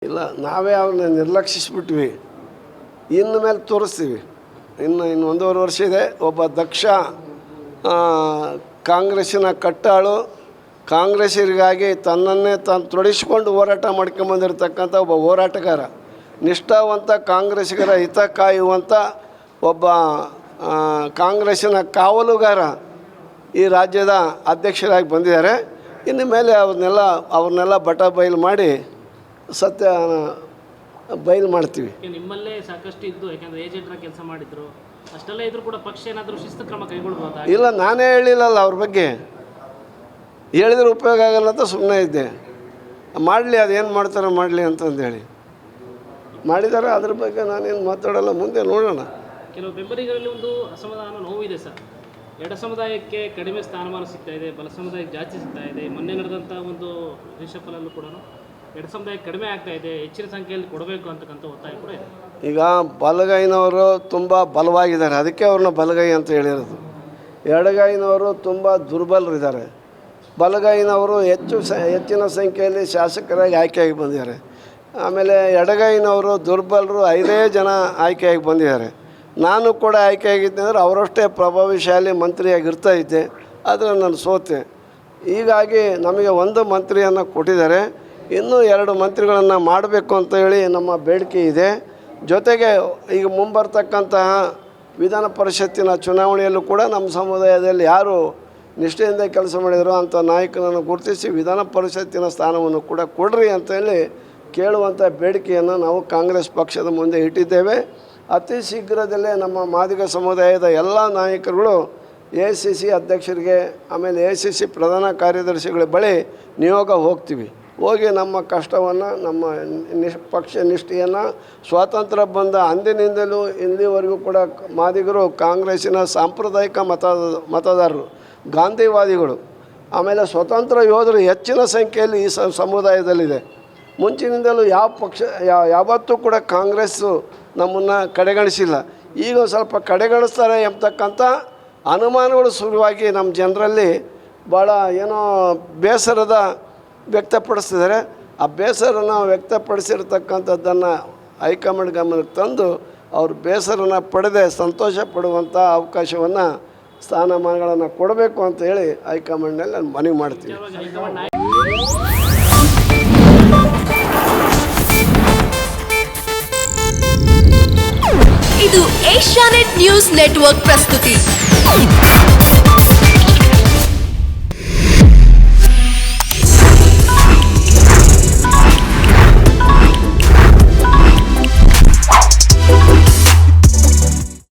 ಇಲ್ಲ, ನಾವೇ ಅವನ್ನ ನಿರ್ಲಕ್ಷಿಸ್ಬಿಟ್ವಿ. ಇನ್ನು ಮೇಲೆ ತೋರಿಸ್ತೀವಿ. ಇನ್ನು 1.5 ವರ್ಷ ಇದೆ. ಒಬ್ಬ ದಕ್ಷ ಕಾಂಗ್ರೆಸ್ಸಿನ ಕಟ್ಟಾಳು, ಕಾಂಗ್ರೆಸ್ಸಿಗಾಗಿ ತನ್ನನ್ನೇ ತಾನು ತೊಡಗಿಸಿಕೊಂಡು ಹೋರಾಟ ಮಾಡ್ಕೊಂಬಂದಿರತಕ್ಕಂಥ ಒಬ್ಬ ಹೋರಾಟಗಾರ, ನಿಷ್ಠಾವಂತ ಕಾಂಗ್ರೆಸ್ಸಿಗರ ಹಿತ ಕಾಯುವಂಥ ಒಬ್ಬ ಕಾಂಗ್ರೆಸ್ಸಿನ ಕಾವಲುಗಾರ ಈ ರಾಜ್ಯದ ಅಧ್ಯಕ್ಷರಾಗಿ ಬಂದಿದ್ದಾರೆ. ಇನ್ನು ಮೇಲೆ ಅವ್ರನ್ನೆಲ್ಲ ಬಟ ಬಯಲು ಮಾಡಿ ಸತ್ಯ ಬಯಲು ಮಾಡ್ತೀವಿ. ನಿಮ್ಮಲ್ಲೇ ಸಾಕಷ್ಟು ಇದ್ದು, ಯಾಕಂದರೆ ಏಜೆಂಟ್ರ ಕೆಲಸ ಮಾಡಿದ್ರು, ಅಷ್ಟೆಲ್ಲ ಇದ್ರೂ ಕೂಡ ಪಕ್ಷ ಏನಾದರೂ ಶಿಸ್ತು ಕ್ರಮ ಕೈಗೊಳ್ಬೋದಾ? ಇಲ್ಲ, ನಾನೇ ಹೇಳಿಲ್ಲಲ್ಲ ಅವ್ರ ಬಗ್ಗೆ. ಹೇಳಿದ್ರೆ ಉಪಯೋಗ ಆಗಲ್ಲ ಅಂತ ಸುಮ್ಮನೆ ಇದ್ದೆ. ಮಾಡಲಿ, ಅದೇನು ಮಾಡ್ತಾರೆ ಮಾಡಲಿ ಅಂತಂದೇಳಿ ಮಾಡಿದ್ದಾರೆ. ಅದ್ರ ಬಗ್ಗೆ ನಾನೇನು ಮಾತಾಡೋಲ್ಲ, ಮುಂದೆ ನೋಡೋಣ. ಕೆಲವು ಬೆಂಬಲಿಗರಲ್ಲಿ ಒಂದು ಅಸಮಾಧಾನ, ನೋವಿದೆ ಸರ್. ಎಡ ಸಮುದಾಯಕ್ಕೆ ಕಡಿಮೆ ಸ್ಥಾನಮಾನ ಸಿಗ್ತಾ ಇದೆ, ಬಲ ಸಮುದಾಯಕ್ಕೆ ಜಾಸ್ತಿ ಸಿಗ್ತಾ ಇದೆ. ಮೊನ್ನೆ ನಡೆದಂಥ ಒಂದು ರಿಷಫಲಲ್ಲೂ ಕೂಡ ಎಡ ಸಮುದಾಯಕ್ಕೆ ಕಡಿಮೆ ಆಗ್ತಾ ಇದೆ, ಹೆಚ್ಚಿನ ಸಂಖ್ಯೆಯಲ್ಲಿ ಕೊಡಬೇಕು ಅಂತಕ್ಕಂಥ ಒತ್ತಾಯ ಕೂಡ ಇದೆ. ಈಗ ಬಲಗೈನವರು ತುಂಬ ಬಲವಾಗಿದ್ದಾರೆ, ಅದಕ್ಕೆ ಅವ್ರನ್ನ ಬಲಗೈ ಅಂತ ಹೇಳಿರೋದು. ಎಡಗೈನವರು ತುಂಬ ದುರ್ಬಲರಿದ್ದಾರೆ. ಬಲಗೈನವರು ಹೆಚ್ಚಿನ ಸಂಖ್ಯೆಯಲ್ಲಿ ಶಾಸಕರಾಗಿ ಆಯ್ಕೆಯಾಗಿ ಬಂದಿದ್ದಾರೆ. ಆಮೇಲೆ ಎಡಗೈನವರು ದುರ್ಬಲರು 5 ಜನ ಆಯ್ಕೆಯಾಗಿ ಬಂದಿದ್ದಾರೆ. ನಾನು ಕೂಡ ಆಯ್ಕೆಯಾಗಿದ್ದೆ ಅಂದರೆ ಅವರಷ್ಟೇ ಪ್ರಭಾವಶಾಲಿ ಮಂತ್ರಿಯಾಗಿರ್ತಾ ಇದ್ದೆ, ಆದರೆ ನಾನು ಸೋತೆ. ಹೀಗಾಗಿ ನಮಗೆ 1 ಮಂತ್ರಿಯನ್ನು ಕೊಟ್ಟಿದ್ದಾರೆ. ಇನ್ನೂ 2 ಮಂತ್ರಿಗಳನ್ನು ಮಾಡಬೇಕು ಅಂತ ಹೇಳಿ ನಮ್ಮ ಬೇಡಿಕೆ ಇದೆ. ಜೊತೆಗೆ ಈಗ ಮುಂಬರ್ತಕ್ಕಂತಹ ವಿಧಾನ ಪರಿಷತ್ತಿನ ಚುನಾವಣೆಯಲ್ಲೂ ಕೂಡ ನಮ್ಮ ಸಮುದಾಯದಲ್ಲಿ ಯಾರು ನಿಷ್ಠೆಯಿಂದ ಕೆಲಸ ಮಾಡಿದರೋ ಅಂಥ ನಾಯಕನನ್ನು ಗುರುತಿಸಿ ವಿಧಾನ ಪರಿಷತ್ತಿನ ಸ್ಥಾನವನ್ನು ಕೂಡ ಕೊಡ್ರಿ ಅಂತೇಳಿ ಕೇಳುವಂಥ ಬೇಡಿಕೆಯನ್ನು ನಾವು ಕಾಂಗ್ರೆಸ್ ಪಕ್ಷದ ಮುಂದೆ ಇಟ್ಟಿದ್ದೇವೆ. ಅತಿ ಶೀಘ್ರದಲ್ಲೇ ನಮ್ಮ ಮಾದಿಗ ಸಮುದಾಯದ ಎಲ್ಲ ನಾಯಕರುಗಳು AICC ಅಧ್ಯಕ್ಷರಿಗೆ, ಆಮೇಲೆ AICC ಪ್ರಧಾನ ಕಾರ್ಯದರ್ಶಿಗಳ ಬಳಿ ನಿಯೋಗ ಹೋಗ್ತೀವಿ. ಹೋಗಿ ನಮ್ಮ ಕಷ್ಟವನ್ನು, ನಮ್ಮ ಪಕ್ಷ ನಿಷ್ಠೆಯನ್ನು, ಸ್ವಾತಂತ್ರ್ಯ ಬಂದ ಅಂದಿನಿಂದಲೂ ಇಲ್ಲಿವರೆಗೂ ಕೂಡ ಮಾದಿಗರು ಕಾಂಗ್ರೆಸ್ಸಿನ ಸಾಂಪ್ರದಾಯಿಕ ಮತದಾರರು, ಗಾಂಧಿವಾದಿಗಳು, ಆಮೇಲೆ ಸ್ವತಂತ್ರ ಯೋಧರು ಹೆಚ್ಚಿನ ಸಂಖ್ಯೆಯಲ್ಲಿ ಈ ಸಮುದಾಯದಲ್ಲಿದೆ. ಮುಂಚಿನಿಂದಲೂ ಯಾವ ಪಕ್ಷ ಯಾವತ್ತೂ ಕೂಡ ಕಾಂಗ್ರೆಸ್ಸು ನಮ್ಮನ್ನು ಕಡೆಗಣಿಸಿಲ್ಲ. ಈಗ ಸ್ವಲ್ಪ ಕಡೆಗಣಿಸ್ತಾರೆ ಎಂಬತಕ್ಕಂಥ ಅನುಮಾನಗಳು ಶುರುವಾಗಿ ನಮ್ಮ ಜನರಲ್ಲಿ ಭಾಳ ಏನೋ ಬೇಸರದ ವ್ಯಕ್ತಪಡಿಸ್ತಿದ್ದಾರೆ. ಆ ಬೇಸರನ ವ್ಯಕ್ತಪಡಿಸಿರ್ತಕ್ಕಂಥದ್ದನ್ನು ಹೈಕಮಾಂಡ್ ಗಮನಕ್ಕೆ ತಂದು ಅವ್ರ ಬೇಸರನ ಪಡೆದೇ ಸಂತೋಷ ಪಡುವಂಥ ಅವಕಾಶವನ್ನು, ಸ್ಥಾನಮಾನಗಳನ್ನು ಕೊಡಬೇಕು ಅಂತ ಹೇಳಿ ಹೈಕಮಾಂಡ್ನಲ್ಲಿ ನಾನು ಮನವಿ ಮಾಡ್ತೀನಿ. ಇದು ಏಷ್ಯಾನೆಟ್ ನ್ಯೂಸ್ ನೆಟ್ವರ್ಕ್ ಪ್ರಸ್ತುತಿ.